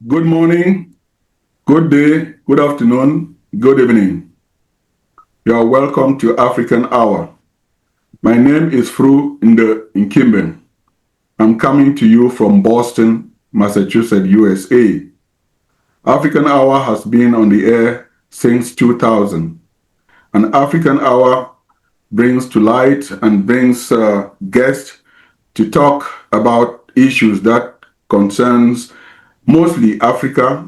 Good morning, good day, good afternoon, good evening. You are welcome to African Hour. My name is Fru Nkimben. I'm coming to you from Boston, Massachusetts, USA. African Hour has been on the air since 2000. An African Hour brings to light and brings guests to talk about issues that concerns mostly Africa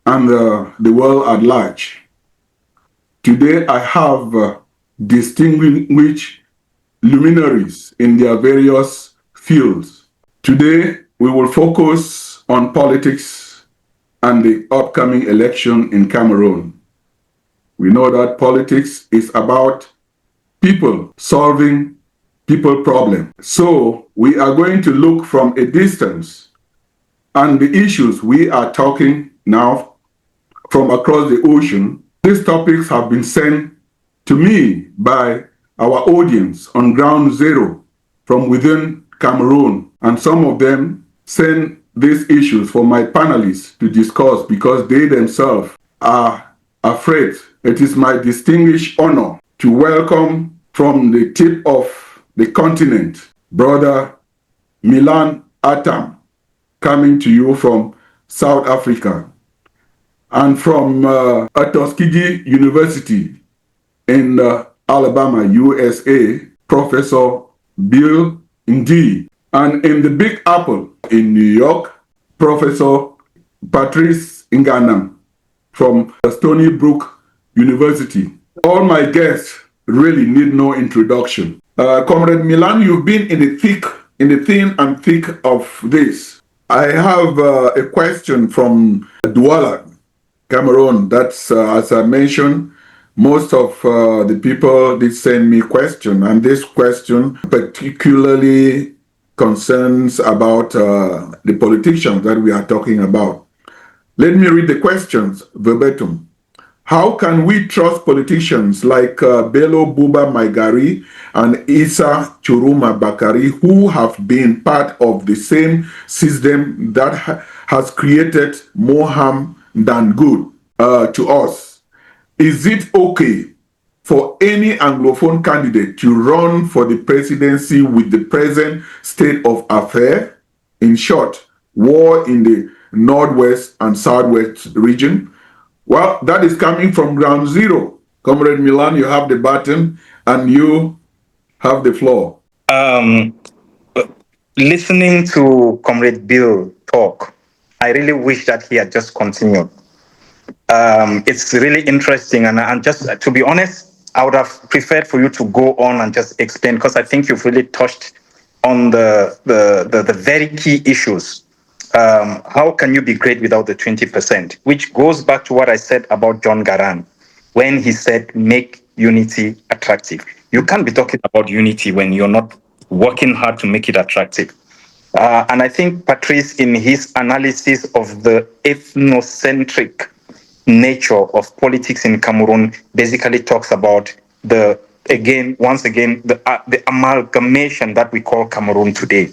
and the world at large. Today I have distinguished luminaries in their various fields. Today we will focus on politics and the upcoming election in Cameroon. We know that politics is about people solving people problems. So we are going to look from a distance, and the issues we are talking now from across the ocean, these topics have been sent to me by our audience on ground zero from within Cameroon, and some of them send these issues for my panelists to discuss because they themselves are afraid. It is my distinguished honor to welcome from the tip of the continent, Brother Milan Atam, coming to you from South Africa, and from Tuskegee University in Alabama, USA, Professor Bill Ndi, and in the Big Apple in New York, Professor Patrice Nganam from Stony Brook University. All my guests really need no introduction. Comrade Milan, you've been in the thin and thick of this. I have a question from Douala, Cameroon. That's, as I mentioned, most of the people did send me question, and this question particularly concerns about the politicians that we are talking about. Let me read the questions verbatim. How can we trust politicians like Bello Buba Maigari and Issa Churuma Bakari, who have been part of the same system that has created more harm than good to us? Is it okay for any Anglophone candidate to run for the presidency with the present state of affairs? In short, war in the Northwest and Southwest region? Well, that is coming from ground zero. Comrade Milan, you have the button and you have the floor. Listening to Comrade Bill talk, I really wish that he had just continued. It's really interesting, and just to be honest, I would have preferred for you to go on and just explain, because I think you've really touched on the very key issues. How can you be great without the 20%? Which goes back to what I said about John Garang, when he said, make unity attractive. You can't be talking about unity when you're not working hard to make it attractive. And I think Patrice, in his analysis of the ethnocentric nature of politics in Cameroon, basically talks about the amalgamation that we call Cameroon today.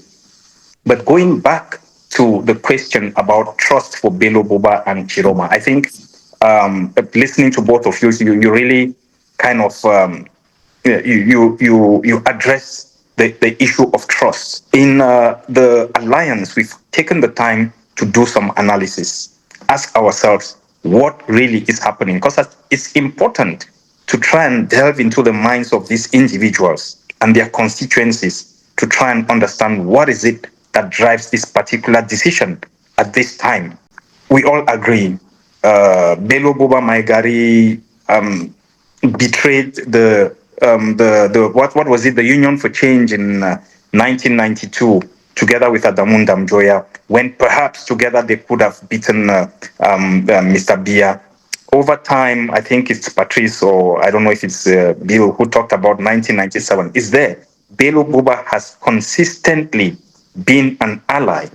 But going back to the question about trust for Bello Buba and Chiroma, I think listening to both of you, you really kind of you address the issue of trust. In the alliance, we've taken the time to do some analysis, ask ourselves what really is happening, because it's important to try and delve into the minds of these individuals and their constituencies to try and understand what is it that drives this particular decision at this time. We all agree Bello Buba Maigari betrayed the what was it, the Union for Change in 1992, together with Adamu Ndamjoya, when perhaps together they could have beaten Mr. Biya. Over time, I think it's Patrice, or I don't know if it's Bill, who talked about 1997. Is there? Bello Buba has consistently been an ally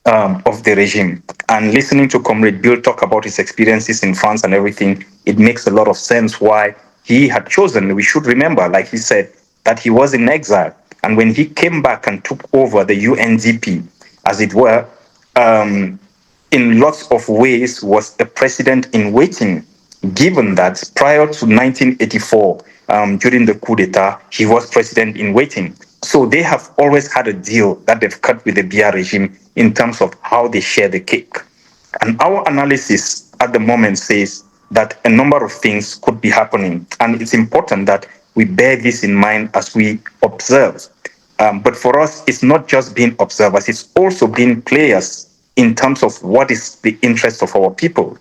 of the regime. And listening to Comrade Bill talk about his experiences in France and everything, it makes a lot of sense why he had chosen. We should remember, like he said, that he was in exile. And when he came back and took over the UNDP, as it were, in lots of ways was a president in waiting, given that prior to 1984, during the coup d'etat, he was president in waiting. So they have always had a deal that they've cut with the Biya regime in terms of how they share the cake. And our analysis at the moment says that a number of things could be happening. And it's important that we bear this in mind as we observe. But for us, it's not just being observers, it's also being players in terms of what is the interest of our people.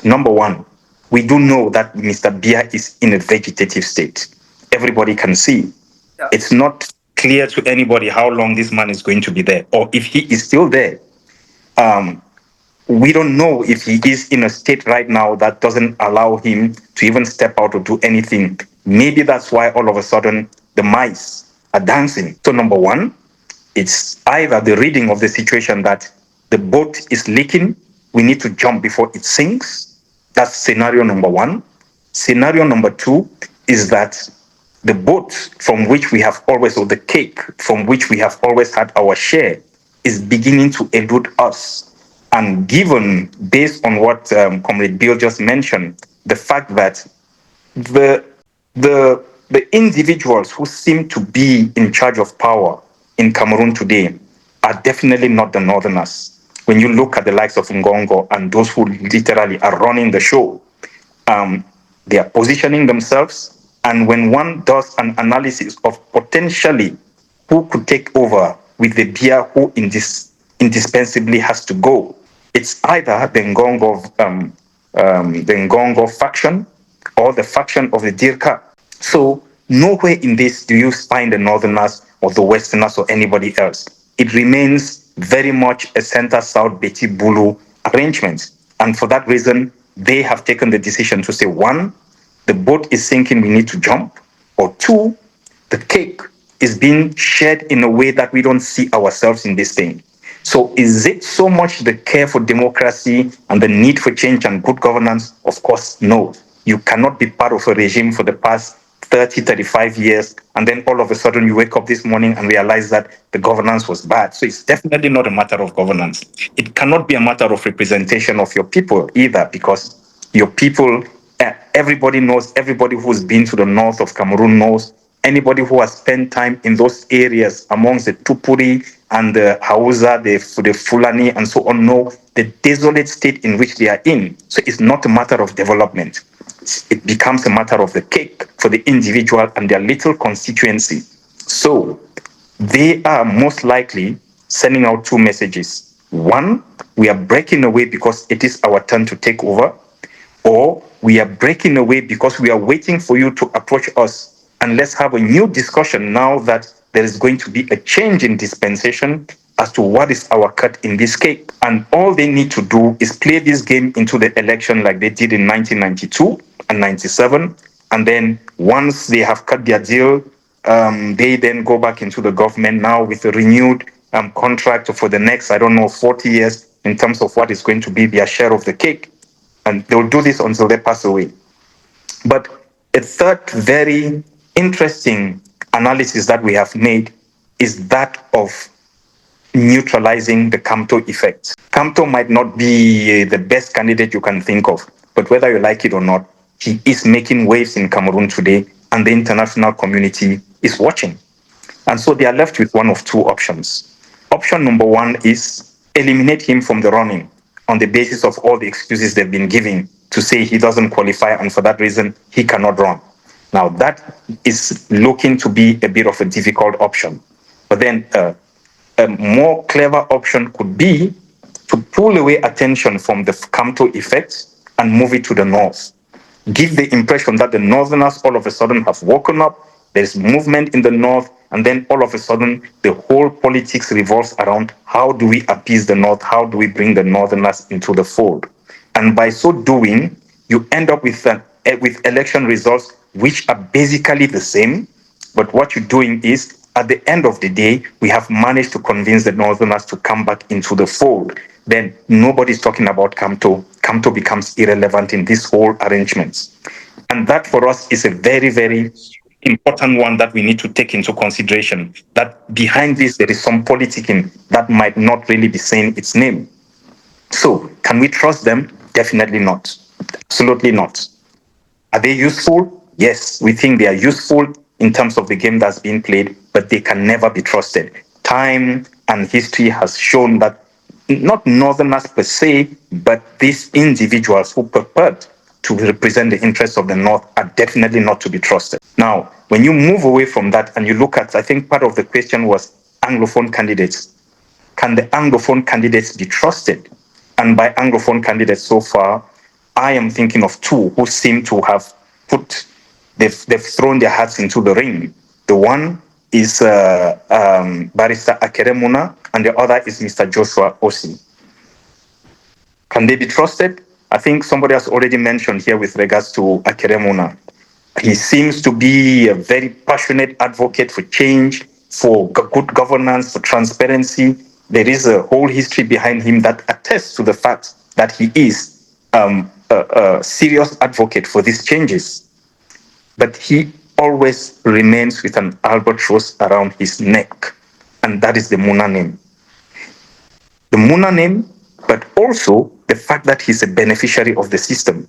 Number one, we do know that Mr. Biya is in a vegetative state. Everybody can see. Yeah. It's not clear to anybody how long this man is going to be there, or if he is still there. We don't know if he is in a state right now that doesn't allow him to even step out or do anything. Maybe that's why all of a sudden the mice are dancing. So, number one, it's either the reading of the situation that the boat is leaking, we need to jump before it sinks. That's scenario number one. Scenario number two is that the boat from which we have always, or the cake from which we have always had our share, is beginning to elude us. And given, based on what Comrade Bill just mentioned, the fact that the the individuals who seem to be in charge of power in Cameroon today are definitely not the Northerners. When you look at the likes of Ngongo and those who literally are running the show, they are positioning themselves. And when one does an analysis of potentially who could take over with the Bia, who indispensably has to go, it's either the Ngongo faction or the faction of the Dirka. So nowhere in this do you find the Northerners or the Westerners or anybody else. It remains very much a center-south Beti Bulu arrangement. And for that reason, they have taken the decision to say, one, the boat is sinking, we need to jump. Or two, the cake is being shared in a way that we don't see ourselves in this thing. So is it so much the care for democracy and the need for change and good governance? Of course, no. You cannot be part of a regime for the past 30, 35 years, and then all of a sudden you wake up this morning and realize that the governance was bad. So it's definitely not a matter of governance. It cannot be a matter of representation of your people either, because your people, everybody knows, everybody who's been to the north of Cameroon knows, anybody who has spent time in those areas amongst the Tupuri and the Hausa, the Fulani, and so on, know the desolate state in which they are in. So it's not a matter of development. It becomes a matter of the cake for the individual and their little constituency. So they are most likely sending out two messages. One, we are breaking away because it is our turn to take over, or we are breaking away because we are waiting for you to approach us, and let's have a new discussion now that there is going to be a change in dispensation as to what is our cut in this cake. And all they need to do is play this game into the election like they did in 1992 and 97. And then once they have cut their deal, they then go back into the government now with a renewed contract for the next, 40 years in terms of what is going to be their share of the cake. And they'll do this until they pass away. But a third very interesting analysis that we have made is that of neutralizing the Camto effect. Camto might not be the best candidate you can think of, but whether you like it or not, he is making waves in Cameroon today, and the international community is watching. And so they are left with one of two options. Option number one is eliminate him from the running on the basis of all the excuses they've been giving to say he doesn't qualify, and for that reason, he cannot run. Now, that is looking to be a bit of a difficult option. But then a more clever option could be to pull away attention from the Camto effect and move it to the north. Give the impression that the Northerners all of a sudden have woken up, there's movement in the north, and then all of a sudden the whole politics revolves around how do we appease the north, how do we bring the Northerners into the fold. And by so doing, you end up with election results which are basically the same, but what you're doing is, at the end of the day, we have managed to convince the Northerners to come back into the fold. Then nobody's talking about Camto. Camto becomes irrelevant in this whole arrangements. And that for us is a very, very important one that we need to take into consideration, that behind this there is some politicking that might not really be saying its name. So, can we trust them? Definitely not. Absolutely not. Are they useful? Yes, we think they are useful in terms of the game that's being played, but they can never be trusted. Time and history has shown that not Northerners per se, but these individuals who purport to represent the interests of the North are definitely not to be trusted. Now, when you move away from that and you look at, I think part of the question was Anglophone candidates. Can the Anglophone candidates be trusted? And by Anglophone candidates so far, I am thinking of two who seem to have they've thrown their hats into the ring. The one is Barrister Akeremuna, and the other is Mr. Joshua Osi. Can they be trusted? I think somebody has already mentioned here with regards to Akeremuna. He seems to be a very passionate advocate for change, for good governance, for transparency. There is a whole history behind him that attests to the fact that he is a serious advocate for these changes. But he always remains with an albatross around his neck, and that is the Muna name. The Muna name, but also the fact that he's a beneficiary of the system.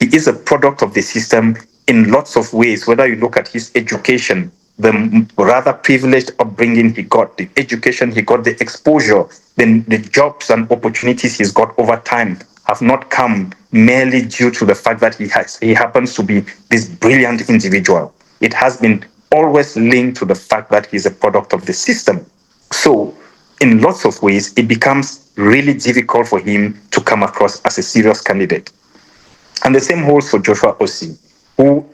He is a product of the system in lots of ways, whether you look at his education, the rather privileged upbringing he got, the education he got, the exposure, then the jobs and opportunities he's got over time have not come merely due to the fact that he happens to be this brilliant individual. It has been always linked to the fact that he's a product of the system. So, in lots of ways, it becomes really difficult for him to come across as a serious candidate. And the same holds for Joshua Osi, who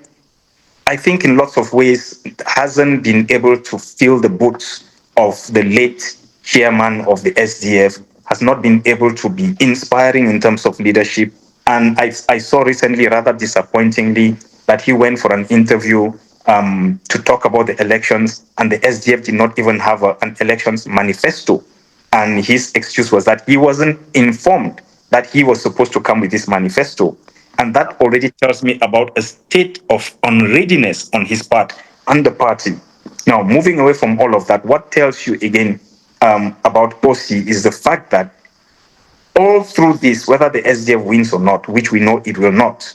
I think in lots of ways hasn't been able to fill the boots of the late chairman of the SDF, has not been able to be inspiring in terms of leadership. And I saw recently, rather disappointingly, that he went for an interview to talk about the elections, and the SDF did not even have an elections manifesto. And his excuse was that he wasn't informed that he was supposed to come with this manifesto. And that already tells me about a state of unreadiness on his part and the party. Now, moving away from all of that, what tells you again about OC is the fact that all through this, whether the SDF wins or not, which we know it will not,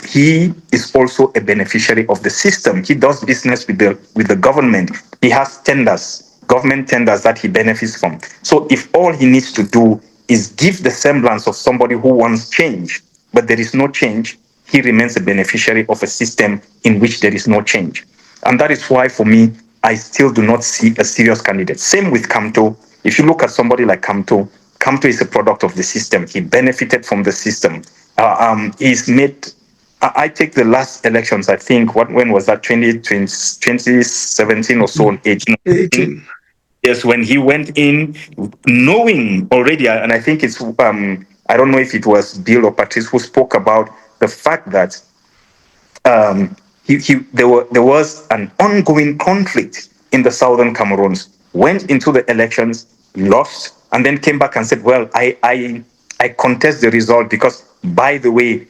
he is also a beneficiary of the system. He does business with the government. He has tenders, government tenders that he benefits from. So if all he needs to do is give the semblance of somebody who wants change, but there is no change, he remains a beneficiary of a system in which there is no change. And that is why, for me, I still do not see a serious candidate. Same with Kamto. If you look at somebody like Kamto, Kamto is a product of the system. He benefited from the system. He's made. I take the last elections. I think when was that? 2017 or so, 18. 18. Yes, when he went in, knowing already, and I think it's I don't know if it was Bill or Patrice who spoke about the fact that there was an ongoing conflict in the southern Cameroons. Went into the elections, lost, and then came back and said, "Well, I contest the result because, by the way,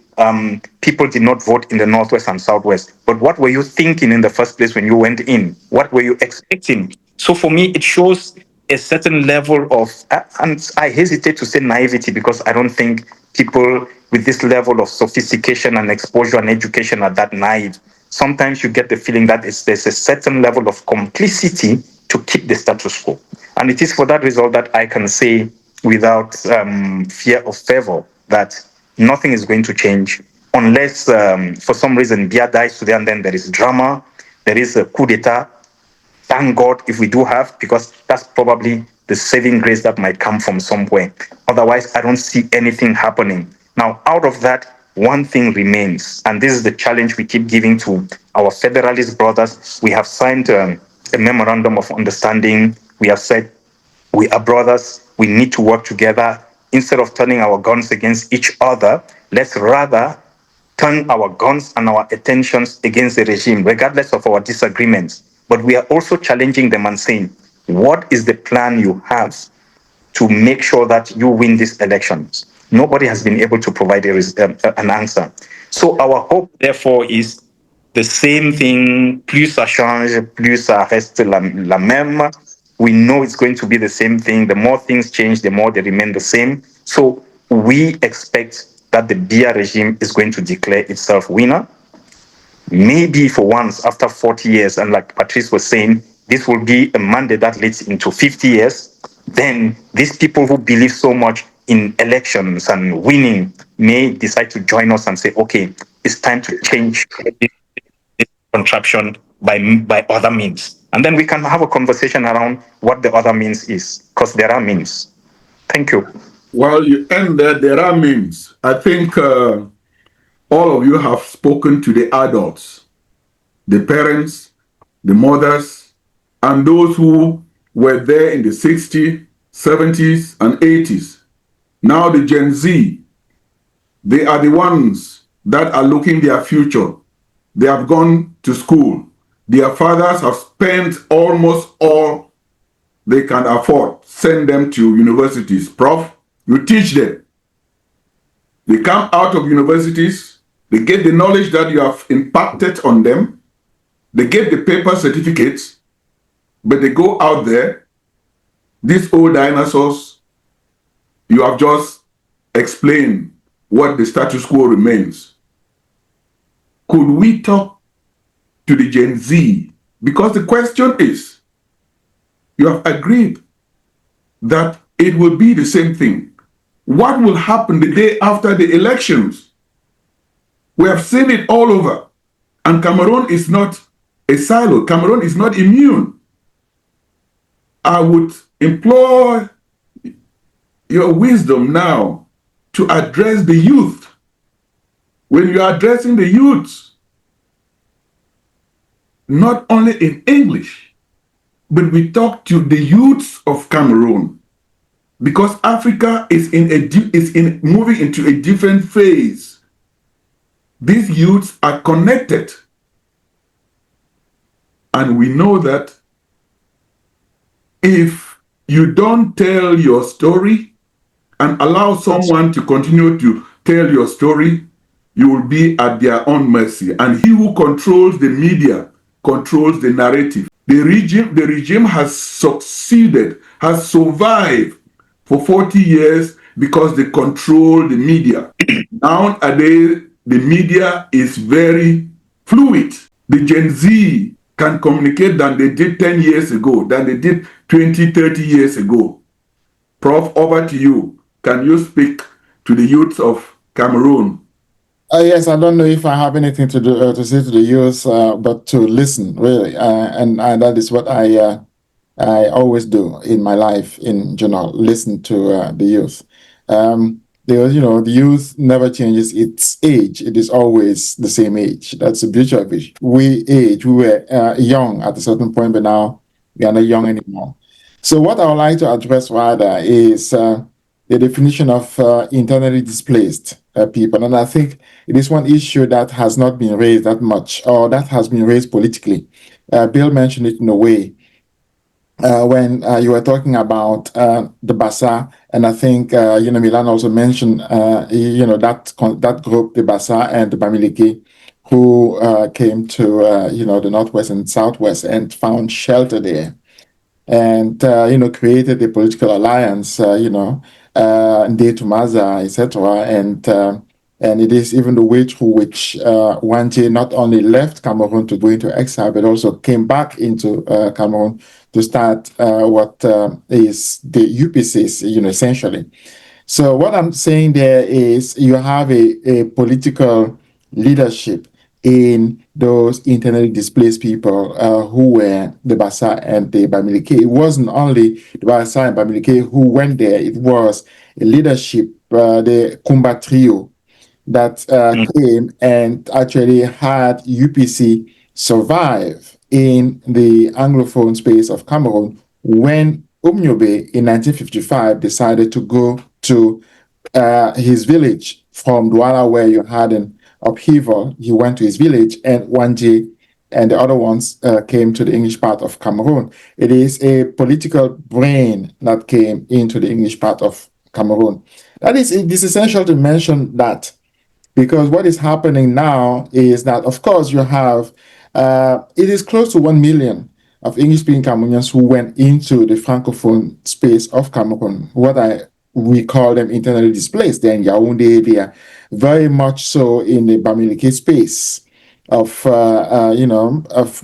people did not vote in the northwest and southwest. But what were you thinking in the first place when you went in? What were you expecting?" So for me, it shows a certain level of, and I hesitate to say naivety because I don't think people with this level of sophistication and exposure and education are that naive. Sometimes you get the feeling that there's a certain level of complicity to keep the status quo. And it is for that result that I can say without fear of favor that nothing is going to change unless for some reason Bia dies today and then there is drama, there is a coup d'etat. Thank God if we do have, because that's probably the saving grace that might come from somewhere. Otherwise, I don't see anything happening. Now, out of that, one thing remains, and this is the challenge we keep giving to our Federalist brothers. We have signed a memorandum of understanding. We have said we are brothers. We need to work together. Instead of turning our guns against each other, let's rather turn our guns and our attentions against the regime, regardless of our disagreements. But we are also challenging them and saying, what is the plan you have to make sure that you win these elections? Nobody has been able to provide an answer. So our hope, therefore, is the same thing, plus ça change, plus ça reste la même. we know it's going to be the same thing. The more things change, the more they remain the same. So we expect that the Biya regime is going to declare itself winner. Maybe for once, after 40 years, and like Patrice was saying, this will be a mandate that leads into 50 years. Then these people who believe so much in elections and winning may decide to join us and say, okay, it's time to change this contraption by other means. And then we can have a conversation around what the other means is, because there are means. Thank you. Well, you end there are means. I think all of you have spoken to the adults, the parents, the mothers, and those who were there in the 60s, 70s, and 80s. Now the Gen Z, they are the ones that are looking their future. They have gone to school. Their fathers have spent almost all they can afford. Send them to universities. Prof, you teach them. They come out of universities. They get the knowledge that you have impacted on them. They get the paper certificates, but they go out there. These old dinosaurs, you have just explained what the status quo remains. Could we talk to the Gen Z? Because the question is, you have agreed that it will be the same thing. What will happen the day after the elections? We have seen it all over. And Cameroon is not a silo. Cameroon is not immune. I would implore your wisdom now to address the youth. When you are addressing the youth, not only in English, but we talk to the youths of Cameroon, because Africa is moving into a different phase. These youths are connected, and we know that if you don't tell your story and allow someone to continue to tell your story, you will be at their own mercy. And he who controls the media controls the narrative. The regime has succeeded, has survived for 40 years because they control the media. Nowadays, the media is very fluid. The Gen Z can communicate than they did 10 years ago, than they did 20, 30 years ago. Prof, over to you. Can you speak to the youths of Cameroon? Yes, I don't know if I have anything to do to say to the youth, but to listen, really, and that is what I always do in my life in general. Listen to the youth. The youth never changes its age; it is always the same age. That's the beauty of it. We were young at a certain point, but now we are not young anymore. So, what I would like to address rather is the definition of internally displaced people. And I think it is one issue that has not been raised that much, or that has been raised politically. Bill mentioned it in a way when you were talking about the Bassa, and I think Milan also mentioned that group, the Bassa and the Bamileke, who came to the northwest and southwest and found shelter there, and created a political alliance, Ndetumaza, etc. And it is even the way through which Wanje not only left Cameroon to go into exile, but also came back into Cameroon to start what is the UPCs, essentially. So what I'm saying there is you have a political leadership in those internally displaced people who were the Bassa and the Bamileke. It wasn't only the Bassa and Bamileke who went there, it was a leadership, the Kumba trio, that came and actually had UPC survive in the Anglophone space of Cameroon when Umnyobe in 1955 decided to go to his village from Douala, where you had an upheaval. He went to his village, and Wanje and the other ones came to the English part of Cameroon. It is a political brain that came into the English part of Cameroon. It is essential to mention that, because what is happening now is that, of course, you have, it is close to 1 million of English-speaking Cameroonians who went into the Francophone space of Cameroon. We call them internally displaced. They're in Yaoundé. They are very much so in the Bamileke space of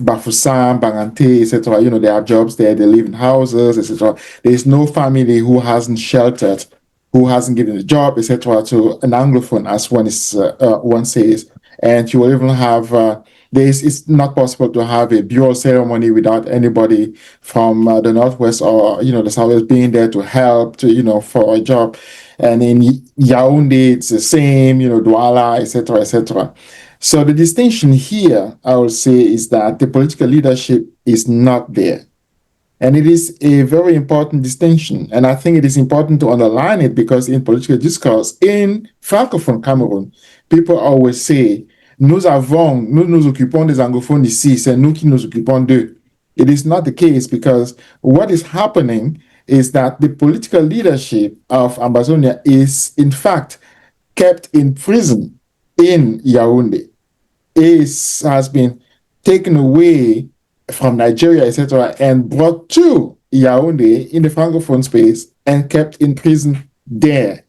Bafoussam, Bangante, etc. They have jobs there. They live in houses, etc. There is no family who hasn't sheltered, who hasn't given a job, etc. to an Anglophone, as one says. And you will even have it's not possible to have a burial ceremony without anybody from the Northwest or the Southwest being there to help for a job. And in Yaoundé, it's the same, Douala, etc., etc. So the distinction here, I would say, is that the political leadership is not there. And it is a very important distinction. And I think it is important to underline it because in political discourse, in Francophone Cameroun, people always say, nous nous occupons des anglophones ici, c'est nous qui nous occupons d'eux. It is not the case because what is happening is that the political leadership of Ambazonia is, in fact, kept in prison in Yaoundé. Has been taken away from Nigeria, etc., and brought to Yaoundé in the Francophone space and kept in prison there.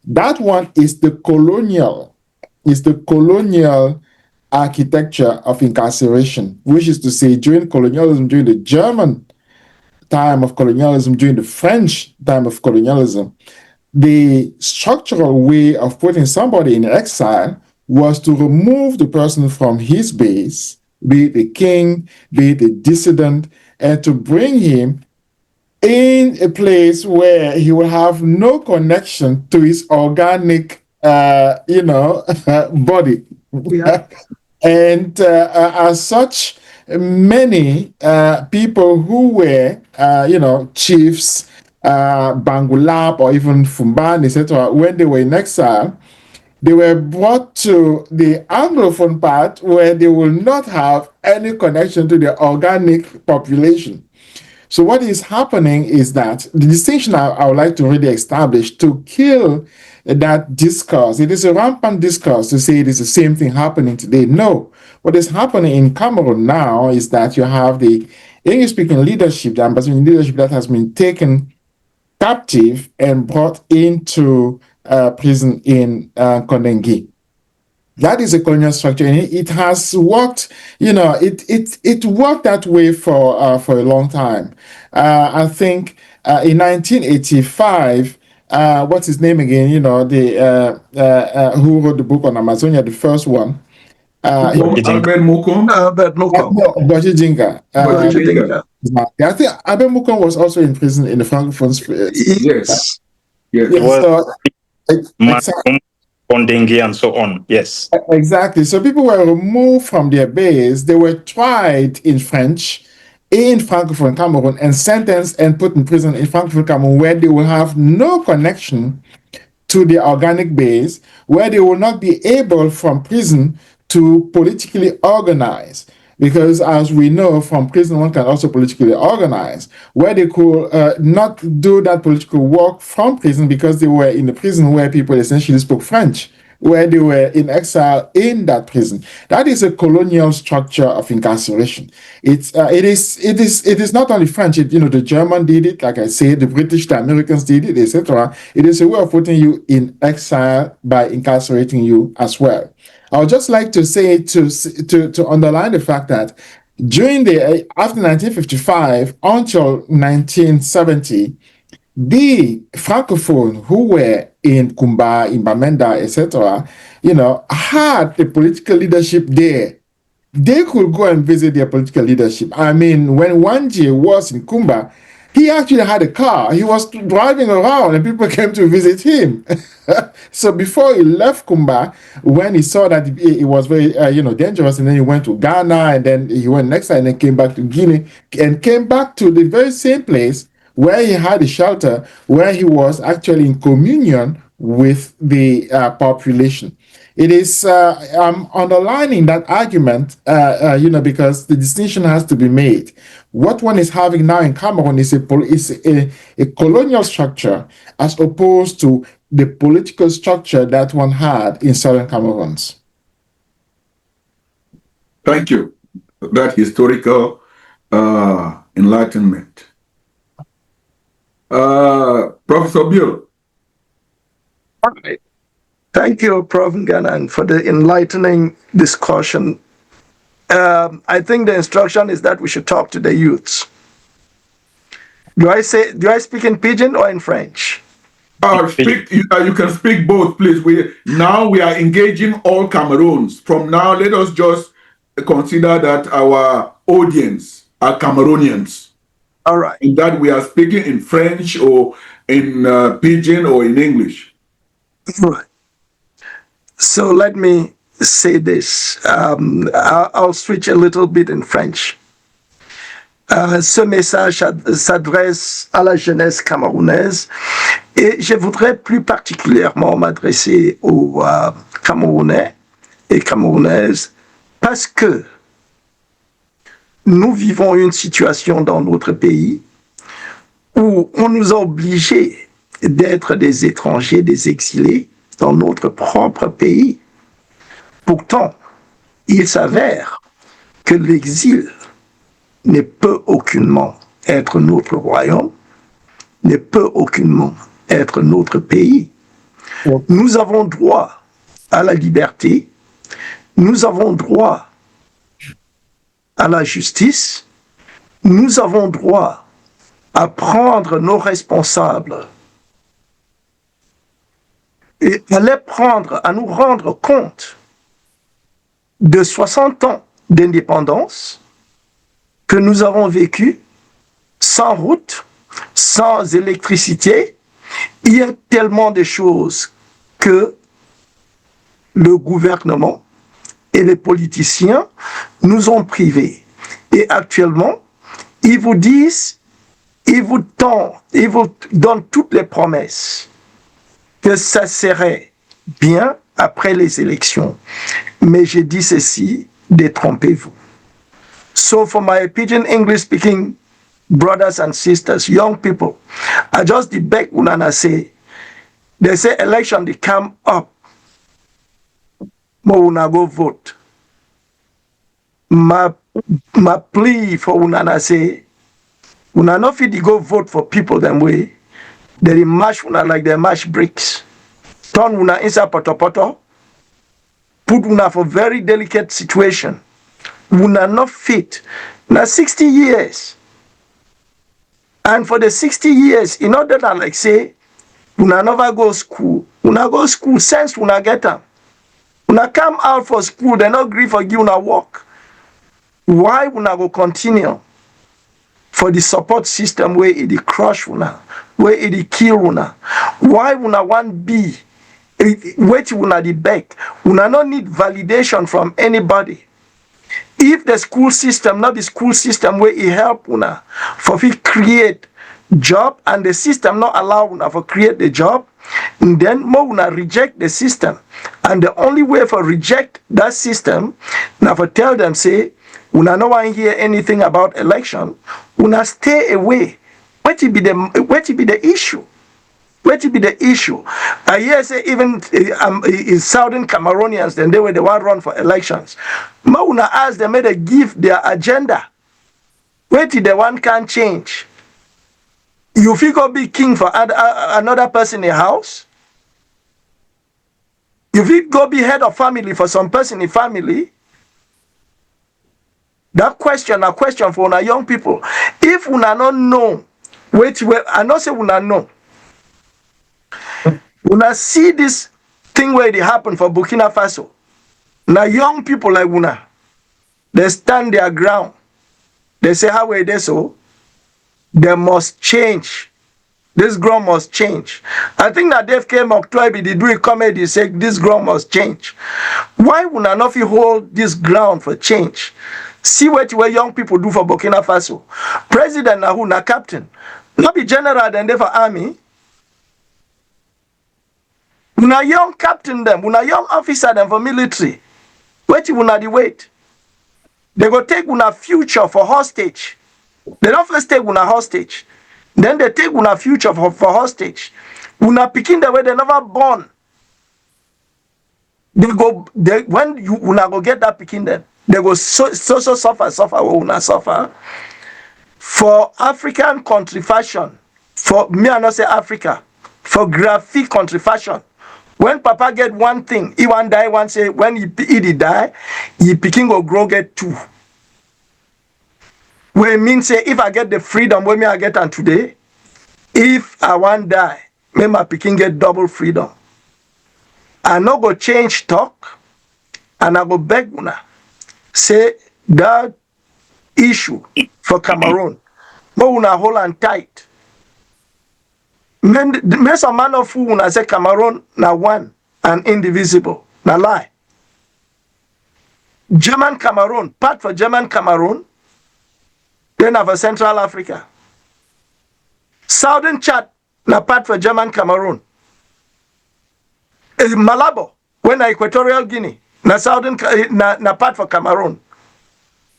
That one is the colonial architecture of incarceration, which is to say, during colonialism, during the German time of colonialism, during the French time of colonialism, the structural way of putting somebody in exile was to remove the person from his base, be it a king, be it a dissident, and to bring him in a place where he will have no connection to his organic, body. Yeah. And as such, many people who were, chiefs, Bangulap or even Fumban, etc., when they were in exile, they were brought to the Anglophone part where they will not have any connection to the organic population. So what is happening is that the distinction I would like to really establish to kill that discourse, it is a rampant discourse to say it is the same thing happening today. No, what is happening in Cameroon now is that you have the English-speaking leadership, the Ambazonian leadership that has been taken captive and brought into prison in Kondengi. That is a colonial structure, and it has worked. It worked that way for a long time. I think in 1985, what's his name again? Who wrote the book on Amazonia, the first one. Albert Moko. Bojijinga. I think Albert Moko was also in prison in the Francophone space. Yes. Kondengi and so on. Yes. Exactly. So people were removed from their base. They were tried in French in Francophone Cameroon and sentenced and put in prison in Francophone Cameroon, where they will have no connection to the organic base, where they will not be able from prison to politically organize. Because as we know, from prison, one can also politically organize, where they could not do that political work from prison because they were in the prison where people essentially spoke French, where they were in exile in that prison. That is a colonial structure of incarceration. It is not only French. The German did it, like I said, the British, the Americans did it, etc. It is a way of putting you in exile by incarcerating you as well. I would just like to say to underline the fact that after 1955 until 1970, the Francophone who were in Kumba, in Bamenda, etc., had the political leadership there. They could go and visit their political leadership. I mean, when Wanje was in Kumba, he actually had a car. He was driving around and people came to visit him. So before he left Kumba, when he saw that it was very, dangerous, and then he went to Ghana, and then he went next time and then came back to Guinea and came back to the very same place where he had a shelter, where he was actually in communion with the population. It is I'm underlining that argument, because the distinction has to be made. What one is having now in Cameroon is a colonial structure as opposed to the political structure that one had in Southern Cameroons. Thank you. That historical enlightenment. Professor Bill. All right. Thank you, Prof. Ganan, for the enlightening discussion. I think the instruction is that we should talk to the youths. Do I speak in Pidgin or in French? You can speak both, please. We are engaging all Cameroons. From now, let us just consider that our audience are Cameroonians. All right. And that we are speaking in French or in Pidgin or in English. Right. So let me say this. I'll switch a little bit in French. Ce message s'adresse à la jeunesse camerounaise et je voudrais plus particulièrement m'adresser aux Camerounais et Camerounaises parce que nous vivons une situation dans notre pays où on nous a obligés d'être des étrangers, des exilés dans notre propre pays. Pourtant, il s'avère que l'exil ne peut aucunement être notre royaume, ne peut aucunement être notre pays. Nous avons droit à la liberté, nous avons droit à la justice, nous avons droit à prendre nos responsables et à les prendre, à nous rendre compte de 60 ans d'indépendance que nous avons vécu sans route, sans électricité. Il y a tellement de choses que le gouvernement et les politiciens nous ont privés. Et actuellement, ils vous disent, ils vous donnent toutes les promesses que ça serait bien après les élections. Mais je dis ceci, détrompez-vous. So for my Pidgin English speaking brothers and sisters, young people, I just beg unana say, they say election they come up, mo una go vote. My plea for unana say, una no fit go vote for people them way, they mash una like they mash bricks. Turn una inside poto, put una for very delicate situation. Una not fit. Now 60 years. And for the 60 years, in order to like say, una never go school. Una go school since una get them. Una come out for school, they not agree for you una work. Why una go continue for the support system where it crush una, where it kill una? Why una want be? Wait una the back. Una not need validation from anybody. If the school system, not the school system where it help una for create job and the system not allow una for create the job, then more una reject the system. And the only way for reject that system, now for tell them say, una no want hear anything about election, una stay away. What will be the issue? What will be the issue? I hear say even Southern Cameroonians, then they were the one run for elections. Mauna asked them, they give their agenda. Wait till the one can change. You feel go be king for another person in the house? You feel go be head of family for some person in family? That question, a question for our young people. If una not know, I not say una know. Una see this thing where it happened for Burkina Faso. Now young people like una, they stand their ground. They say how it is so. They must change. This ground must change. I think that Dave came October, they do a comedy, say this ground must change. Why would not you hold this ground for change? See what young people do for Burkina Faso. President Nahu, na captain. Not be general then they for army. Una young captain them, una young officer them for military. Wait till una the wait. They go take una future for hostage. They don't first take una hostage. Then they take una future for hostage. Una picking the way they never born. When you una go get that picking them, they go so suffer una suffer. for African country fashion, for me I not say Africa, for graphic country fashion. When Papa get one thing, he one die, one say when he die, he picking go grow get two. We mean say if I get the freedom when me I get on today, if I want die, me my picking get double freedom. I no go change talk, and I go beg una say that issue for Cameroon, but una hold on tight. Men some man of who una say Cameroon na one and indivisible, na lie. German Cameroon, part for German Cameroon, then have a Central Africa. Southern Chad, na part for German Cameroon. Malabo, when na Equatorial Guinea, na Southern na part for Cameroon.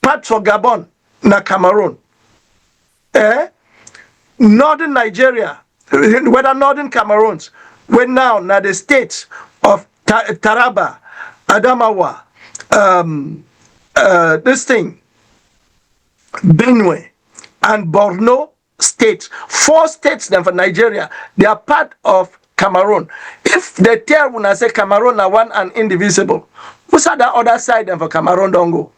Part for Gabon, na Cameroon. Northern Nigeria, whether Northern Cameroons, when now na the states of Taraba, Adamawa, this thing, Benue, and Borno states, 4 states then for Nigeria, they are part of Cameroon. If they tell when I say Cameroon are one and indivisible, who's at the other side then for Cameroon don't go?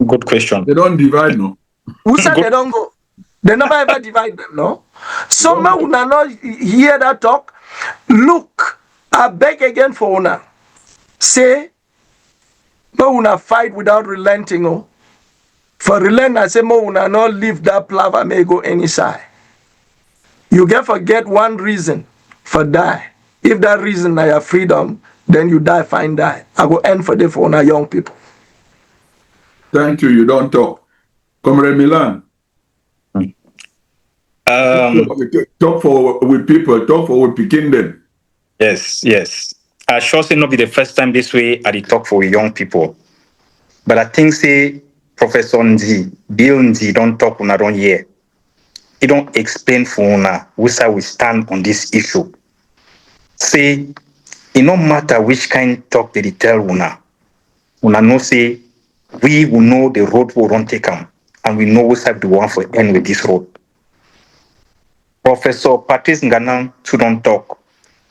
Good question. They don't divide, no. Who said they don't go? They never ever divide them, no? Some men will not hear that talk. Look, I beg again for una. Say, no una fight without relenting, oh. For relent, I say, no una not leave that plava may go any side. You get forget one reason for die. If that reason is your freedom, then you die, fine die. I go end for the for una young people. Thank you. You don't talk. Comrade Milan. Talk for with people. Talk for with picking them. Yes. I sure say not be the first time this way I talk for young people. But I think say Professor Nzi, Bill Nzi don't talk on our own here. He don't explain for una which side we stand on this issue. Say, it no matter which kind talk they tell una know say we will know the road we don't take them, and we know which side we want for end with this road. Professor Patrice Nganan too don't talk.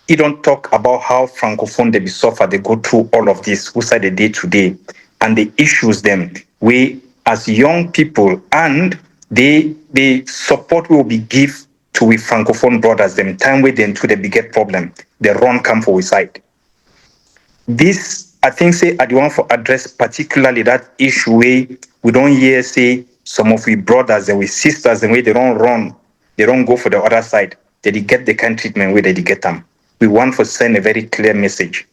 He don't talk about how Francophone they be suffer, they go through all of this, which side they day to day, and the issues them we as young people and the support will be give to we Francophone brothers them time with them to the bigger problem. They run come for we side. This I think say I want to address particularly that issue where we don't hear say some of we brothers and we sisters and way they don't run, they don't go for the other side. They get the kind of treatment where they get them. We want to send a very clear message.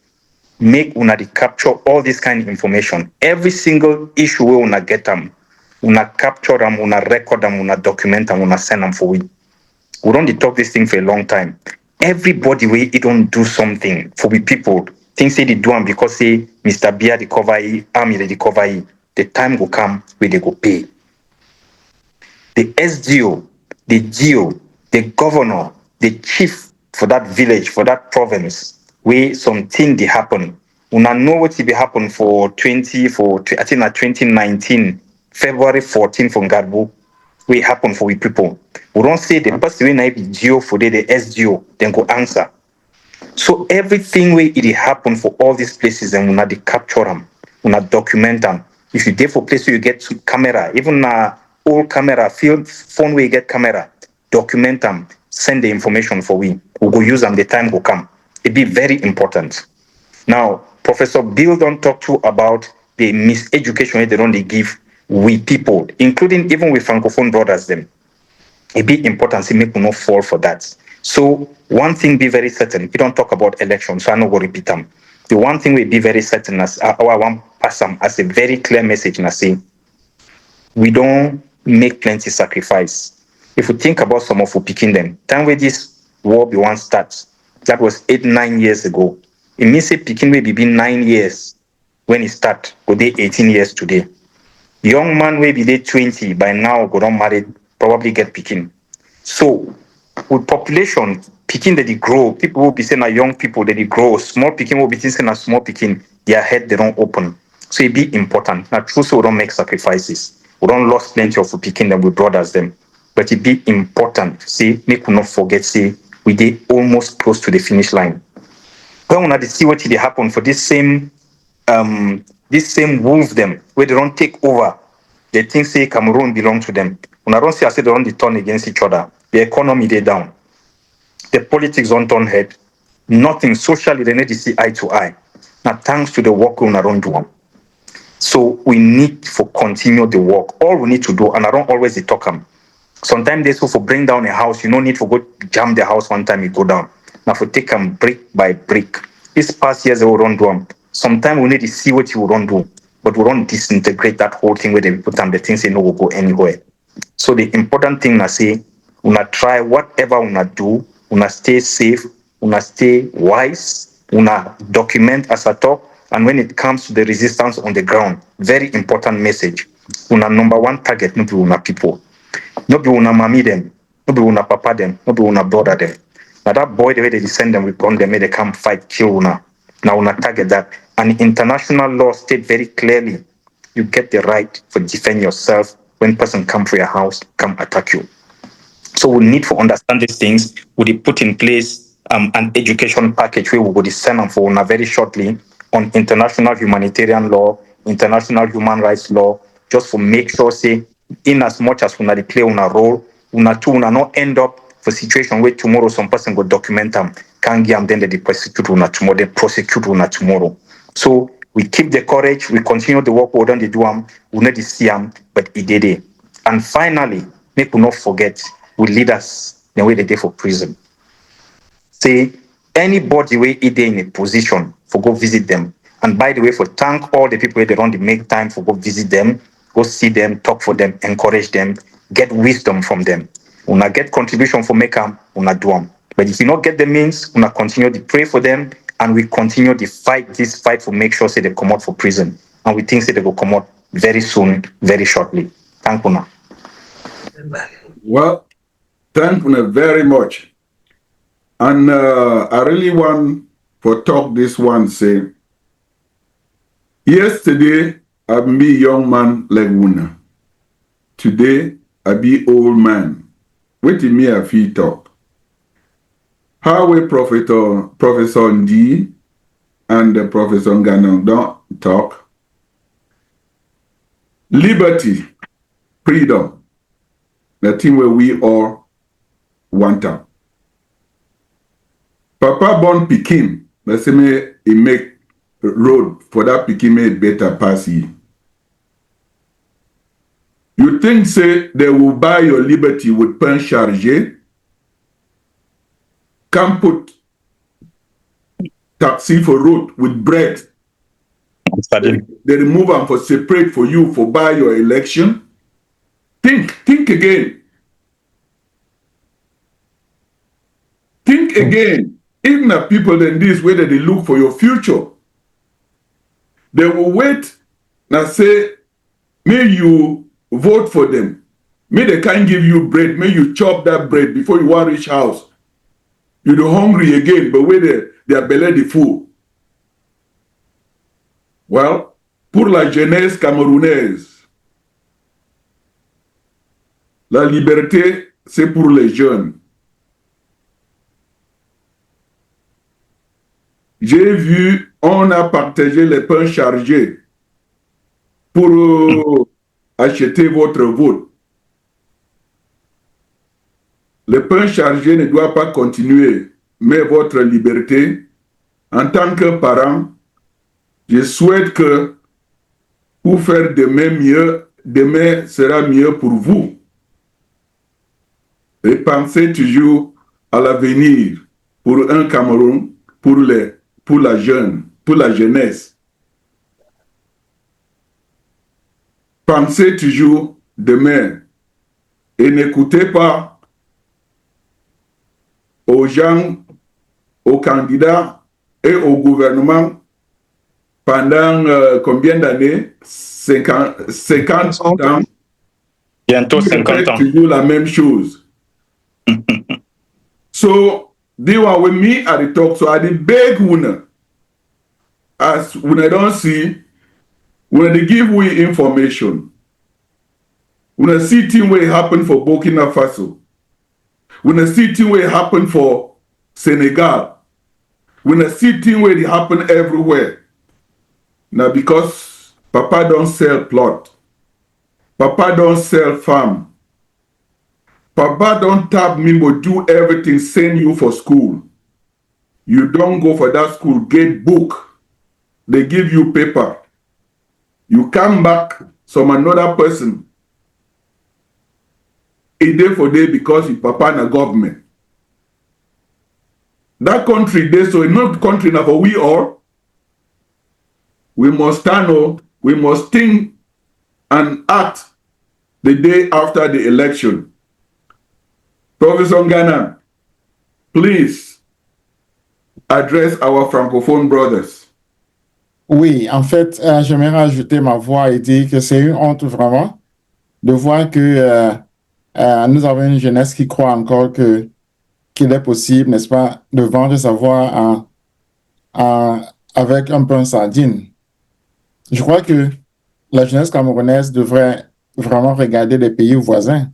Make una capture all this kind of information. Every single issue where una get them, una capture them, una record them, una document them, una send them for we. We don't talk this thing for a long time. Everybody way it don't do something for we people. Things say they do them because say Mr. Bia the cover army they cover. The time will come where they go pay. The SGO, the GO, the governor, the chief for that village, for that province, where something they happen. Una know what will be happen for 2019, February 14 from Garbo, where happen for we people. We don't say the person when I be GO for the SGO, then go answer. So everything where it happen for all these places and una they capture them, una document them. If you there for place where you get camera, even old camera, phone where you get camera, document them, send the information for we. We'll go use them, the time will come. It be very important. Now, Professor Bill don't talk to about the miseducation they don't give we people, including even with Francophone brothers them. It be important to make we not fall for that. So one thing be very certain, we don't talk about elections, so I no go repeat them. The one thing we be very certain as I want pass them as a very clear message and I say we don't make plenty sacrifice. If we think about some of who picking them, time where this war be one starts, that was 8-9 years ago. It means say picking will be 9 years when it start, go they 18 years today. Young man will be there 20 by now go don't marry, probably get picking. So with population picking that they grow, people will be saying a young people that they grow, small picking will be saying a small picking, their head they don't open. So it be important. Now true so we don't make sacrifices. We don't lost plenty of picking them with brothers them. But it be important, see, make we not forget, see, we did almost close to the finish line. When we see what they happen for this same wolf them, where they don't take over, they think say Cameroon belong to them. When I don't see I say they don't turn against each other, the economy they down. The politics don't turn head. Nothing socially they need to see eye to eye. Now thanks to the work we don't do. So we need to continue the work. All we need to do, and I don't always talk them. Sometimes they so for bring down a house, you don't need to go jam the house one time you go down. Now for take them brick by brick. This past years they will don't do them. Sometimes we need to see what you will don't do, but we don't disintegrate that whole thing where they put them the things they no will go anywhere. So the important thing I say, una try whatever una do, una stay safe, una stay wise, una document as I talk, and when it comes to the resistance on the ground, very important message. Una number one target no be una people. No be una mommy them, no be una papa them, no be una brother them. Now that boy the way they send them with gun them, they come fight, kill una. Now una target that. And international law state very clearly, you get the right for defend yourself when person come for your house, come attack you. So we need to understand these things. We put in place an education package where we will send them for una very shortly on international humanitarian law, international human rights law, just for make sure say in as much as una play una role, una not end up for situation where tomorrow some person go document them, can't give them then they prosecute una tomorrow, they prosecute una tomorrow. So we keep the courage, we continue the work we done they do them, we need to see them, but it did it. And finally, make we not forget, we lead us the way they did for prison. Say anybody where they in a position for go visit them. And by the way, for thank all the people where they don't make time for go visit them, go see them, talk for them, encourage them, get wisdom from them. Una get contribution for make them, una do them. But if you not get the means, una continue to pray for them, and we continue to fight this fight for make sure say they come out for prison. And we think say they will come out very soon, very shortly. Thank you. Well, thank you very much. And I really want to talk this one, say, yesterday, I be young man like Wuna. Today, I be old man. Wait till me a few talk. How we Professor Ndi and Professor Nganong don't talk. Liberty, freedom, the thing where we all want them. Papa born Pikin, let's say he make road for that Pikin made better pass ye. You think say they will buy your liberty with pain chargé? Can put taxi for road with bread. They remove them for separate for you for buy your election. Think again. Think again. Even the people in this way that they look for your future, they will wait and say, may you vote for them. May they can't give you bread. May you chop that bread before you want reach house. You're hungry again, but where their belly the full. Well, pour la jeunesse camerounaise, la liberté, c'est pour les jeunes. J'ai vu, on a partagé les pains chargés pour acheter votre vote. Le pain chargé ne doit pas continuer, mais votre liberté, en tant que parent, je souhaite que pour faire demain mieux, demain sera mieux pour vous. Et pensez toujours à l'avenir pour un Cameroun, pour la jeunesse. Pensez toujours demain et n'écoutez pas aux gens, aux candidats et au gouvernement pendant combien d'années? 50 ans. Bientôt 50 ans. Toujours la même chose. So, they were with me at the talk, so I did beg Wuna. As when I don't see, when they give we information, When I see things where it happened for Burkina Faso, when I see things where it happened for Senegal, when I see things where it happen everywhere, now because Papa don't sell plot, Papa don't sell farm, Papa don't tap me but do everything, send you for school. You don't go for that school, get book, they give you paper. You come back, some another person, a day for day because you Papa na government. That country, they so not country now for we all. We must stand up, we must think and act the day after the election. Professor Ghana, please address our francophone brothers. Oui, en fait, j'aimerais rajouter ma voix et dire que c'est une honte vraiment de voir que nous avons une jeunesse qui croit encore qu'il est possible, n'est-ce pas, de vendre sa voix avec un pain sardine. Je crois que la jeunesse camerounaise devrait vraiment regarder les pays voisins,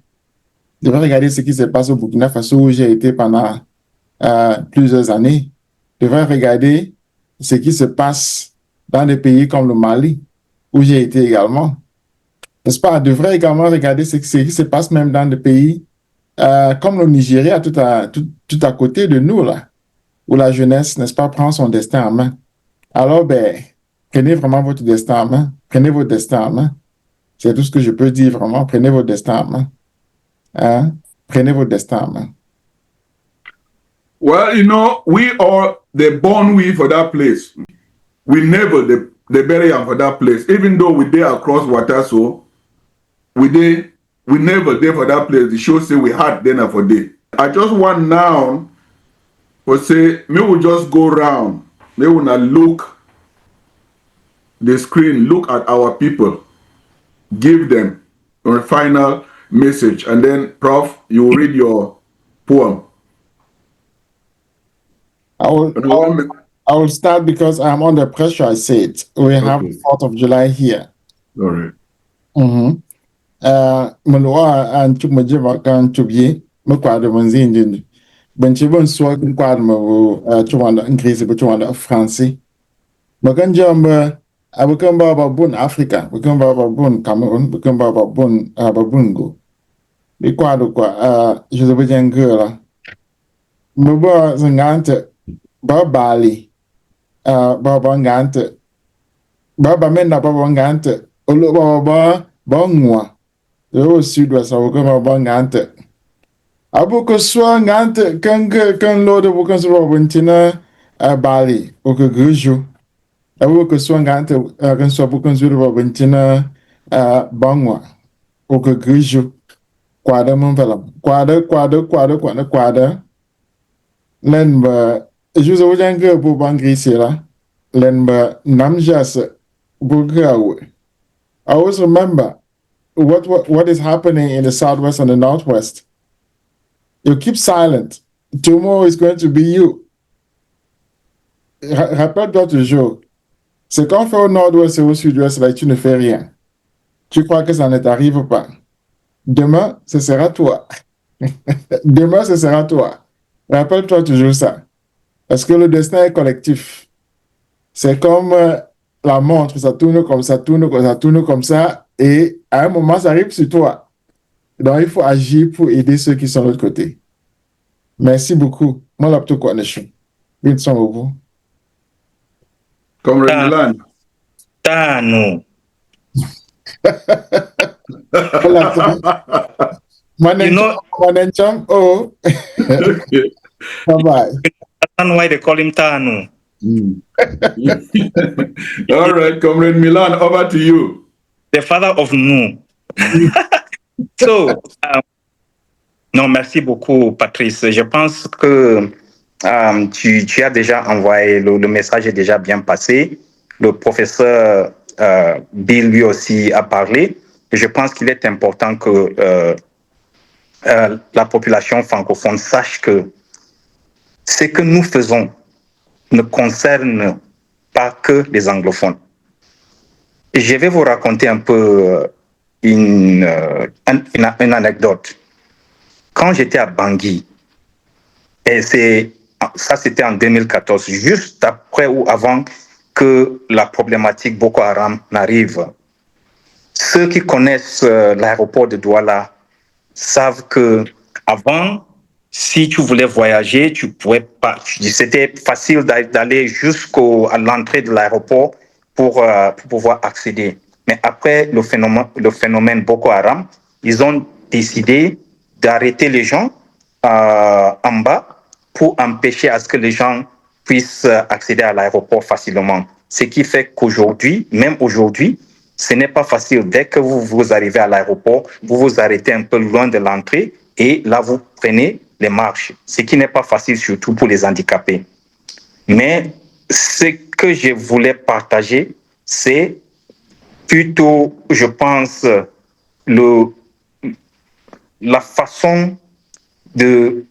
devrait regarder ce qui se passe au Burkina Faso où j'ai été pendant plusieurs années, devrait regarder ce qui se passe dans des pays comme le Mali, où j'ai été également. N'est-ce pas? Devrait également regarder ce qui se passe même dans des pays comme le Nigeria, tout à côté de nous, là, où la jeunesse, n'est-ce pas, prend son destin en main. Alors, prenez vraiment votre destin en main. Prenez votre destin en main. C'est tout ce que je peux dire, vraiment. Prenez votre destin en main. Hein? Prenez votre destin en main. Well, you know, we are the born we for that place. We never the bury am for that place. Even though we there across water, so we never there for that place. The show say we had dinner for day. I just want now for say me we just go round. Me we not look the screen, look at our people, give them a final message, and then Prof, you will read your poem. I will start because I'm under pressure, I said. We have the 4th of July here. All right. Maloa and Chukmajima can Chubye, Mukwada Manzin. Benchibon Swag and Quadmo, Chuanda, increase Chuanda, Francie. Maganjamba, I will come about Bun Africa, we come about Bun Cameroon, we come about Bun Babungo. The Quadua, Josephine girl. Muba Zangante, Babali, Babangante, Babamena Babangante, Oluba Bangwa, the old Sud-West, I will come about Bangante. Abuko Swangante, can load the Bukans Robintina, Bali, Okaguju. Abuko Swangante, can Swabukans Robintina, Bangwa, Okaguju, Quada Mumpelam, Quada. Lenba, juzo wujanga bu bangrisira, lenba namjas bugawe. I always remember what is happening in the southwest and the northwest. You keep silent. Tomorrow is going to be you. Rappelle-toi toujours. Ce qu'on fait au nord-ouest et au sud-ouest, là, tu ne fais rien. Tu crois que ça ne t'arrive pas. Demain, ce sera toi. Demain, ce sera toi. Rappelle-toi toujours ça. Parce que le destin est collectif. C'est comme la montre, ça tourne comme ça, ça tourne comme ça, et à un moment, ça arrive sur toi. Donc, il faut agir pour aider ceux qui sont de l'autre côté. Merci beaucoup. Moi, là, tout quoi, je suis. Bien, sont au bout. Comrade Milan. Tano. You know, oh. Bye-bye. That's why they call him Tano. All right, Comrade Milan, over to you. The father of Nu. So, non, merci beaucoup, Patrice. Je pense que tu as déjà envoyé, le message est déjà bien passé. Le professeur Bill, lui aussi, a parlé. Et je pense qu'il est important que la population francophone sache que ce que nous faisons ne concerne pas que les anglophones. Et je vais vous raconter un peu une anecdote. Quand j'étais à Bangui, et ça c'était en 2014, juste après ou avant que la problématique Boko Haram n'arrive. Ceux qui connaissent l'aéroport de Douala savent que avant, si tu voulais voyager, tu pouvais pas. C'était facile d'aller jusqu'à l'entrée de l'aéroport pour pouvoir accéder. Mais après le phénomène Boko Haram, ils ont décidé d'arrêter les gens en bas pour empêcher à ce que les gens puissent accéder à l'aéroport facilement. Ce qui fait qu'aujourd'hui, même aujourd'hui, ce n'est pas facile. Dès que vous arrivez à l'aéroport, vous vous arrêtez un peu loin de l'entrée et là, vous prenez les marches, ce qui n'est pas facile, surtout pour les handicapés. Mais ce que je voulais partager, c'est plutôt, je pense, la façon de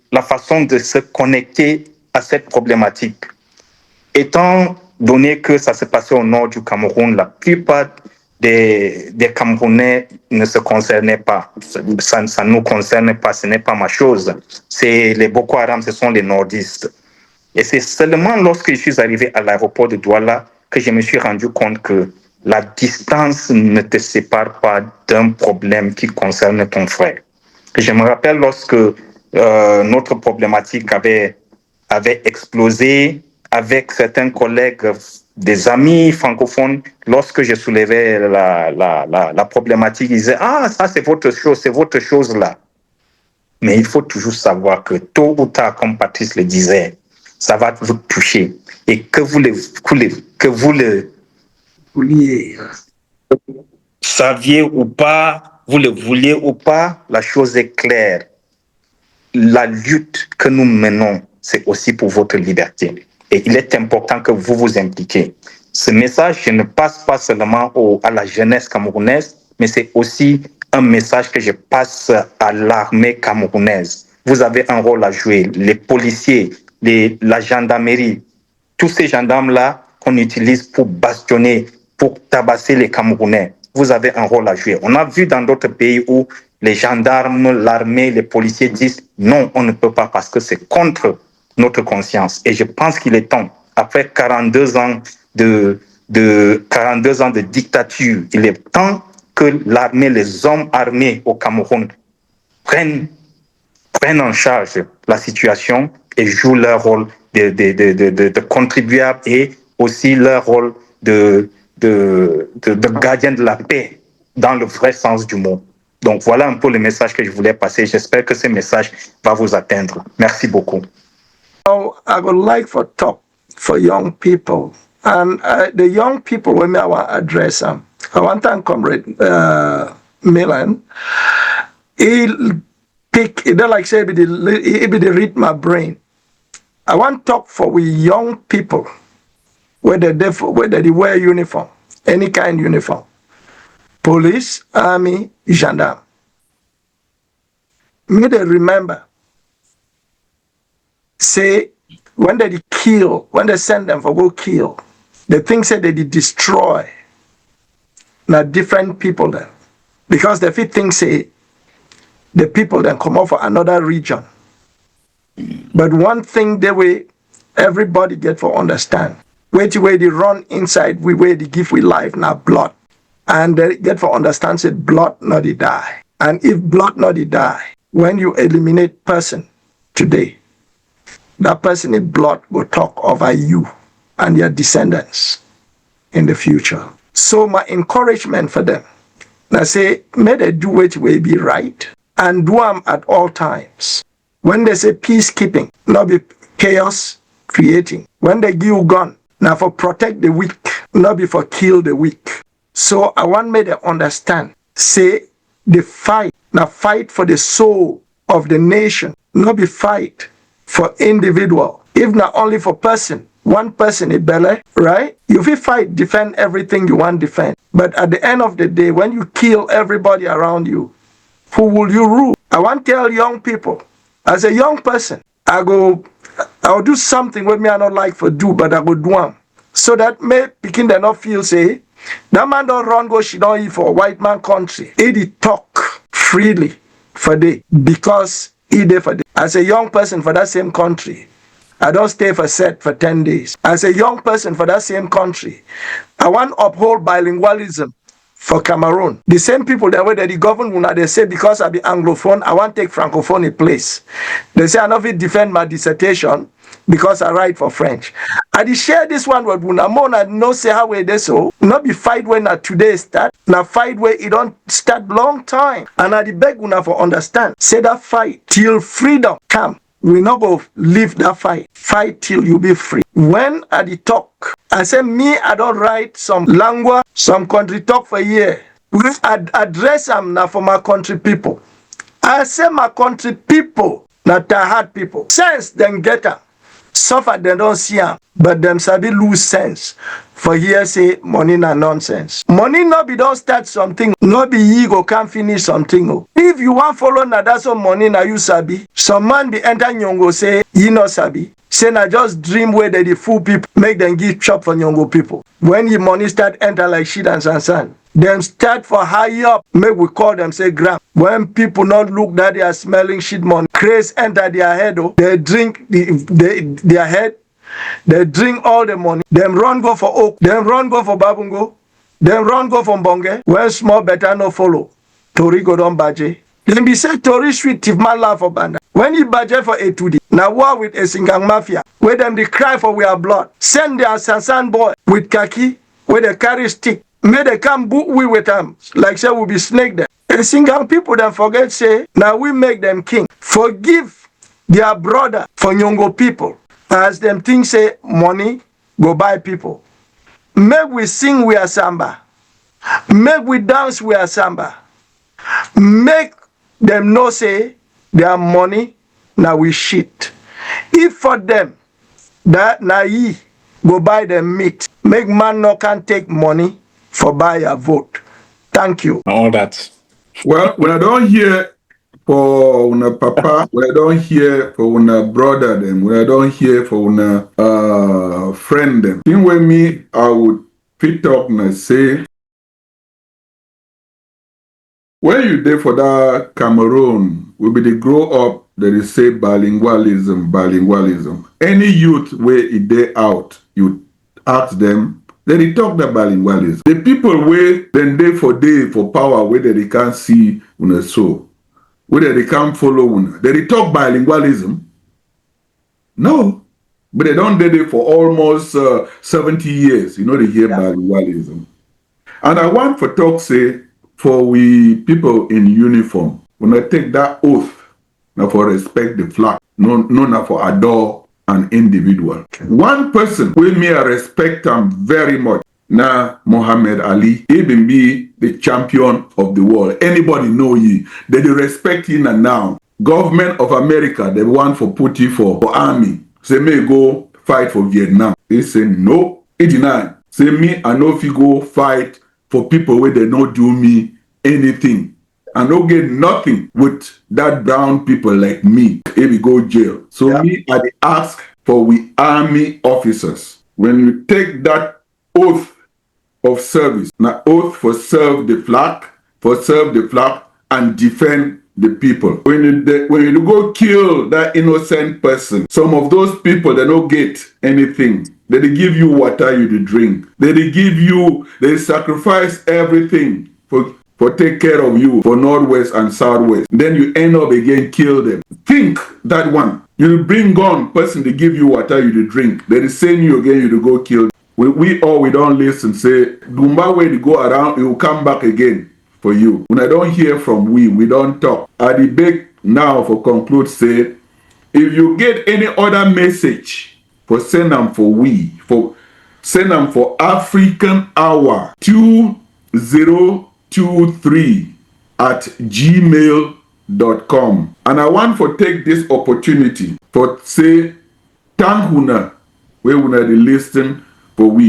se connecter à cette problématique. Étant donné que ça s'est passé au nord du Cameroun, la plupart des Camerounais ne se concernaient pas. Ça ne nous concerne pas, ce n'est pas ma chose. C'est les Boko Haram, ce sont les nordistes. Et c'est seulement lorsque je suis arrivé à l'aéroport de Douala que je me suis rendu compte que la distance ne te sépare pas d'un problème qui concerne ton frère. Je me rappelle lorsque notre problématique avait explosé avec certains collègues, des amis francophones, lorsque je soulevais la problématique, ils disaient « Ah, ça c'est votre chose là ». Mais il faut toujours savoir que tôt ou tard, comme Patrice le disait, ça va vous toucher. Et que vous le saviez ou pas, vous le vouliez ou pas, la chose est claire. La lutte que nous menons, c'est aussi pour votre liberté. Et il est important que vous vous impliquiez. Ce message, je ne passe pas seulement à la jeunesse camerounaise, mais c'est aussi un message que je passe à l'armée camerounaise. Vous avez un rôle à jouer. Les policiers, la gendarmerie, tous ces gendarmes-là qu'on utilise pour bastonner, pour tabasser les Camerounais. Vous avez un rôle à jouer. On a vu dans d'autres pays où les gendarmes, l'armée, les policiers disent non, on ne peut pas parce que c'est contre notre conscience. Et je pense qu'il est temps, après 42 ans de 42 ans de dictature, il est temps que l'armée, les hommes armés au Cameroun prennent en charge la situation et jouent leur rôle de contribuables et aussi leur rôle de gardien de la paix dans le vrai sens du mot. Donc voilà un peu le message que je voulais passer. J'espère que ce message va vous atteindre. Merci beaucoup. Oh, I would like for talk for young people. And the young people, when I want to address them, I want to Comrade Milan. He'll pick, it don't like say, he read my brain. I want to talk for we young people, whether they wear uniform, any kind of uniform, police, army, gendarme. May they remember, say, when they kill, when they send them for go kill, the things that they destroy, not different people then. Because the fit things say, the people then come out for another region. But one thing the way everybody get for understand, where they run inside, where they give we life, not blood. And they get for understand, said blood not they die. And if blood not they die, when you eliminate person today, that person in blood will talk over you and your descendants in the future. So my encouragement for them, I say, may they do it will be right and do them at all times. When they say peacekeeping, not be chaos creating. When they give you gun, now for protect the weak, not be for kill the weak. So I want me to understand, say the fight, now fight for the soul of the nation, not be fight for individual. If not only for person, one person in belly, right? You will fight, defend everything you want to defend. But at the end of the day, when you kill everybody around you, who will you rule? I want to tell young people, as a young person, I'll do something with me I not like for do, but I will do them. So that may begin to not feel, say, That man don't run go she don't eat for white man country. He talk freely for day because he there for day. As a young person for that same country, I don't stay for set for 10 days. As a young person for that same country, I want to uphold bilingualism for Cameroon. The same people that way that the government, they say because I be Anglophone, I want to take Francophone in place. They say I not fit defend my dissertation because I write for French. I did share this one with Una Mona no say how we this so. Not be fight when na today start. Na fight where it don't start long time. And I beg Una for understand. Say that fight till freedom come. We not go leave that fight. Fight till you be free. When I the talk, I say me, I don't write some language, some country talk for a year. We address them now for my country people. I say my country people, not hard people. Sense them get them. Suffer they don't see them, but them sabi lose sense. For here say money na nonsense. Money no be don't start something, no be ego can't finish something. Oh. If you want follow na that's some money na you sabi. Some man be enter nyongo say you no sabi. Say na just dream where they the fool people make them give chop for nyongo people. When your money start enter like shit and sand. Them start for high up, make we call them say gram. When people not look that they are smelling shit money, craze enter their head, oh, they drink their head, they drink all the money, them run go for oak, them run go for babungo, them run go for bonge, when small better no follow. Tori go don baje. Then be say Tori sweet if man laugh for banda. When you baje for A2D, now war with a singang mafia, where them they cry for we are blood. Send their Sansan boy with khaki, where they carry stick. May they come boot we with them, like say we be snake them. And Singang people that forget say, now we make them king. Forgive their brother for Nyongo people. As them think say, money go buy people. Make we sing we are samba. Make we dance we are samba. Make them know say, their money, now we shit. If for them, that na ye go buy them meat, make man no can take money for buy a vote. Thank you. All that. Well, when I don't hear for una papa, when I don't hear for una brother them, when I don't hear for una friend them, thing with me, I would fit up and say, when you there for that Cameroon, will be the grow up that is say bilingualism. Any youth where it day out, you ask them. Then they talk the bilingualism. The people where then day for power, whether they can't see una so, whether they can't follow una. They talk bilingualism. No. But they don't do it for almost 70 years. You know, they hear bilingualism. And I want for talk say, for we people in uniform, when I take that oath, now for respect the flag, no now for adore an individual. One person with me I respect him very much. Now Muhammad Ali, even be the champion of the world. Anybody know ye? They respect him and now. Government of America, they want for put you for army. Say may go fight for Vietnam. They say no. 89. Say me I know if you go fight for people where they don't do me anything. I don't get nothing with that brown people like me if we go jail. So me, I ask for we army officers. When you take that oath of service, now oath for serve the flag and defend the people. When you go kill that innocent person, some of those people, they don't get anything. They give you water you to drink. They sacrifice everything for take care of you for Northwest and Southwest. Then you end up again kill them. Think that one. You bring gun, person to give you water you to drink. They send you again you to go kill them. We don't listen. Say, Dumba way to go around, it will come back again for you. When I don't hear from we don't talk. I debate now for conclude say, if you get any other message, for send them for send them for African Hour 2023@gmail.com. And I want for take this opportunity for say thank una where una dey listen for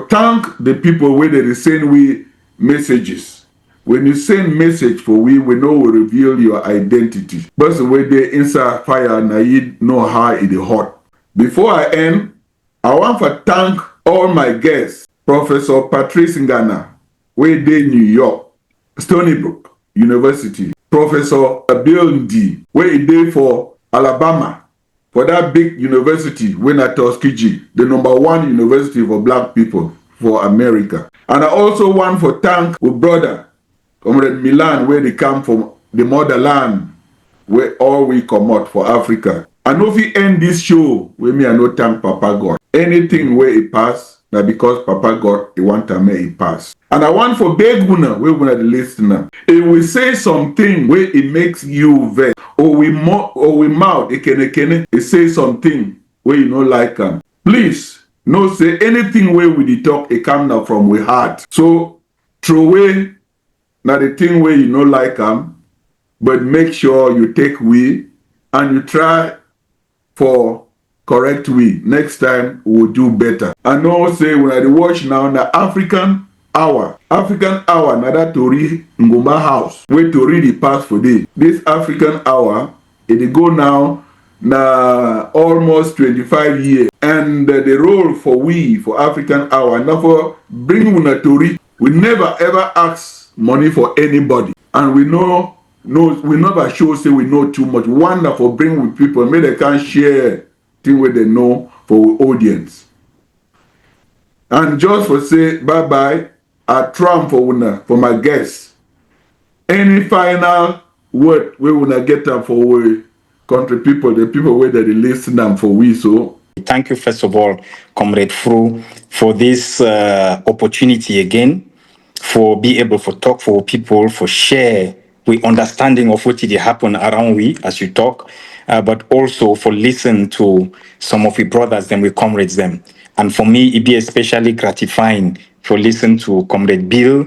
thank the people where they send we messages. When you send message for we know we reveal your identity. But the way they inside fire na you know how it is hot. Before I end, I want to thank all my guests Professor Patrice Ngana, wey dey New York, Stony Brook University. Professor Abiel Ndi, wey dey for Alabama, for that big university wey na Tuskegee, the #1 university for black people for America. And I also want for thank our brother, Comrade Milan, where they come from the motherland, where all we come out for Africa. And if we end this show, we may no thank Papa God. Anything where it pass, now because Papa God, he want to make it pass. And I want for beg una, where we the listener, if we say something where it makes you vex, or we mouth, it say something where you don't like them. Please, no say anything where we dey talk, it come now from we heart. So, throw away now the thing where you no like them, but make sure you take we and you try for correct we. Next time we'll do better. I know say when I watch now the African hour now that Tori Ngoma house where Tori the pass for day. This African hour it go now almost 25 years, and the role for African hour now for bring una Tori. We never ever ask money for anybody, and we never show say we know too much. Wonderful bring with people, make they can share thing where they know for audience. And just for say bye bye, I try for my guests. Any final word we wanna get them for we country people, the people where they listen them for we so. Thank you, first of all, Comrade Fru, for this opportunity again, for be able to talk for people, for share with understanding of what did happen around we as you talk, but also for listen to some of your brothers, then we comrades them. And for me, it be especially gratifying for listen to Comrade Bill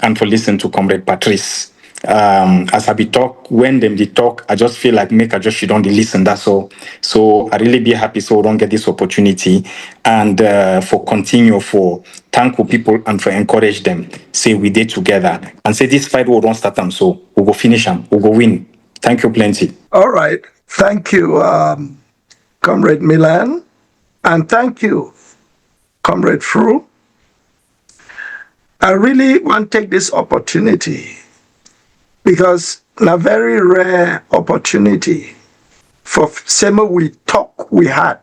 and for listen to Comrade Patrice. As I be talk, when them they talk, I just feel like make I just should only listen. That's all. So I really be happy so we don't get this opportunity and for continue for thank you people and for encourage them. Say we did together and say this fight will don't start them. So we'll go finish them. We'll go win. Thank you plenty. All right. Thank you, Comrade Milan. And thank you, Comrade Fru. I really want to take this opportunity because a very rare opportunity for some we talk we had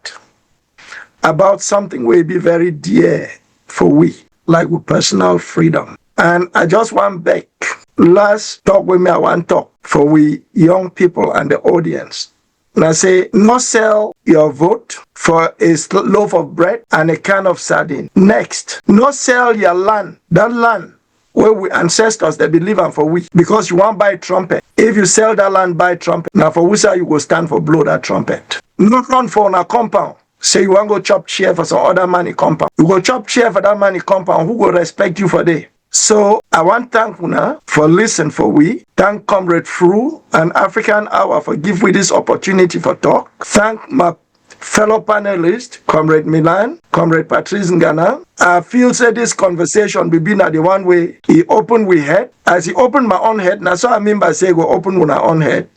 about something will be very dear for we, like with personal freedom. And I just want back, last talk with me, I want talk for we young people and the audience. And I say, not sell your vote for a loaf of bread and a can of sardine. Next, not sell your land, that land where we ancestors they believe in for we, because you want buy trumpet. If you sell that land, buy trumpet. Now for which you go stand for blow that trumpet. Not run for a compound. Say you want go chop chair for some other money compound. You go chop chair for that money compound. Who will respect you for that? So I want to thank Una for listen for we. Thank Comrade Fru and African Hour for give me this opportunity for talk. Thank my fellow panelists, Comrade Milan, Comrade Patrice Ngana. I feel say this conversation be been at the one way he opened we head. As he opened my own head, now so I mean by say go open Una own head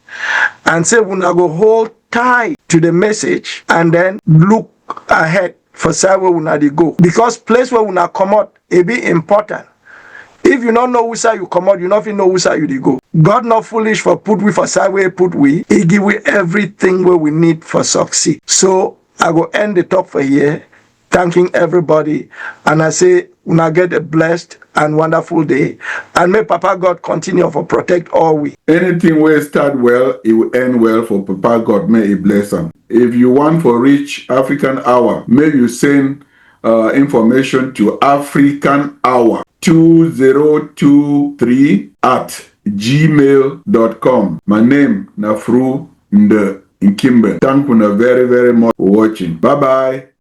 and say Una go hold tight to the message and then look ahead for side where Una they go. Because place where Una come out, it be important. If you don't know which side you come out, you don't know which side you go. God not foolish for put we for side where put we. He give we everything where we need for succeed. So I go end the talk for here, thanking everybody. And I say, una get a blessed and wonderful day. And may Papa God continue for protect all we. Anything where start well, it will end well for Papa God. May He bless them. If you want for reach African Hour, may you send information to African Hour 2023@gmail.com. My name Nafru Nde Nkimbe. Thank you very, very much for watching. Bye bye.